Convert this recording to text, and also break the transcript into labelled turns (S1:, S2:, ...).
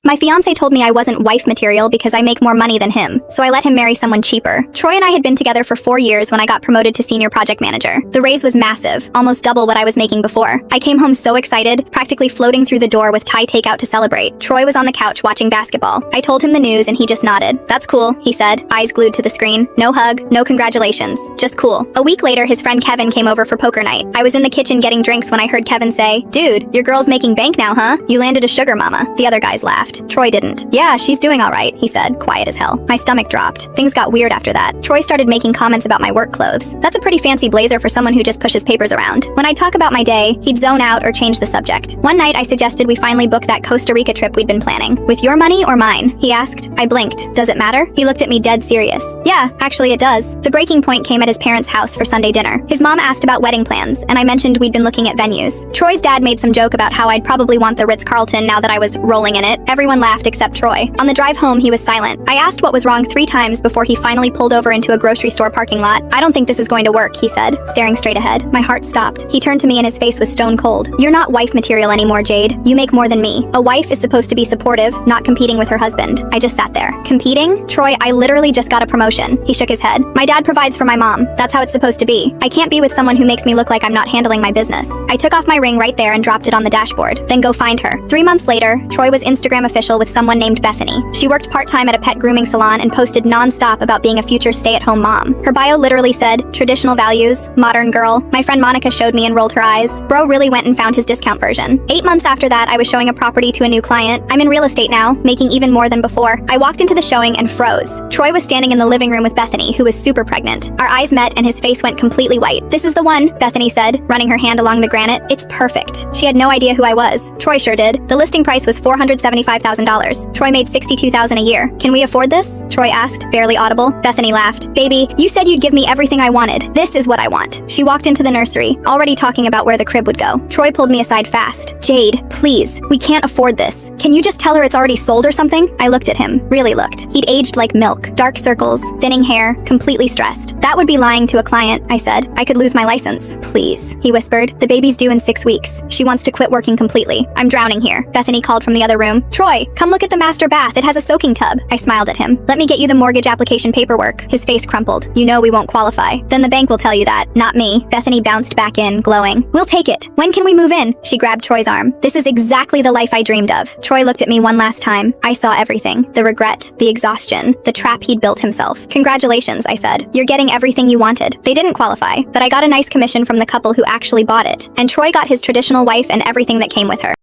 S1: My fiance told me I wasn't wife material because I make more money than him, so I let him marry someone cheaper. Troy and I had been together for 4 years when I got promoted to senior project manager. The raise was massive, almost double what I was making before. I came home so excited, practically floating through the door with Thai takeout to celebrate. Troy was on the couch watching basketball. I told him the news and he just nodded. "That's cool," he said, eyes glued to the screen. No hug, no congratulations, just cool. A week later, his friend Kevin came over for poker night. I was in the kitchen getting drinks when I heard Kevin say, "Dude, your girl's making bank now, huh? You landed a sugar mama." The other guys laughed. Troy didn't. "Yeah, she's doing all right," he said, quiet as hell. My stomach dropped. Things got weird after that. Troy started making comments about my work clothes. That's a pretty fancy blazer for someone who just pushes papers around. When I'd talk about my day, he'd zone out or change the subject. One night, I suggested we finally book that Costa Rica trip we'd been planning. "With your money or mine?" he asked. I blinked. "Does it matter?" He looked at me dead serious. "Yeah, actually it does." The breaking point came at his parents' house for Sunday dinner. His mom asked about wedding plans, and I mentioned we'd been looking at venues. Troy's dad made some joke about how I'd probably want the Ritz-Carlton now that I was rolling in it. Everyone laughed except Troy. On the drive home, he was silent. I asked what was wrong 3 times before he finally pulled over into a grocery store parking lot. "I don't think this is going to work," he said, staring straight ahead. My heart stopped. He turned to me and his face was stone cold. "You're not wife material anymore, Jade. You make more than me. A wife is supposed to be supportive, not competing with her husband." I just sat there. Competing? Troy, I literally just got a promotion. He shook his head. "My dad provides for my mom. That's how it's supposed to be. I can't be with someone who makes me look like I'm not handling my business." I took off my ring right there and dropped it on the dashboard. "Then go find her." 3 months later, Troy was Instagram official with someone named Bethany. She worked part-time at a pet grooming salon and posted non-stop about being a future stay-at-home mom. Her bio literally said, "Traditional values, modern girl." My friend Monica showed me and rolled her eyes. Bro really went and found his discount version. 8 months after that, I was showing a property to a new client. I'm in real estate now, making even more than before. I walked into the showing and froze. Troy was standing in the living room with Bethany, who was super pregnant. Our eyes met and his face went completely white. "This is the one," Bethany said, running her hand along the granite. "It's perfect." She had no idea who I was. Troy sure did. The listing price was $475,000. Troy made $62,000 a year. "Can we afford this?" Troy asked, barely audible. Bethany laughed. "Baby, you said you'd give me everything I wanted. This is what I want." She walked into the nursery, already talking about where the crib would go. Troy pulled me aside fast. "Jade, please, we can't afford this. Can you just tell her it's already sold or something?" I looked at him, really looked. He'd aged like milk. Dark circles, thinning hair, completely stressed. "That would be lying to a client," I said. "I could lose my license." "Please," he whispered. "The baby's due in 6 weeks. She wants to quit working completely. I'm drowning here." Bethany called from the other room. "Troy, come look at the master bath. It has a soaking tub." I smiled at him. "Let me get you the mortgage application paperwork." His face crumpled. "You know we won't qualify." "Then the bank will tell you that, not me." Bethany bounced back in, glowing. "We'll take it. When can we move in?" She grabbed Troy's arm. "This is exactly the life I dreamed of." Troy looked at me one last time. I saw everything. The regret, the exhaustion, the trap he'd built himself. "Congratulations," I said. "You're getting everything you wanted." They didn't qualify, but I got a nice commission from the couple who actually bought it. And Troy got his traditional wife and everything that came with her.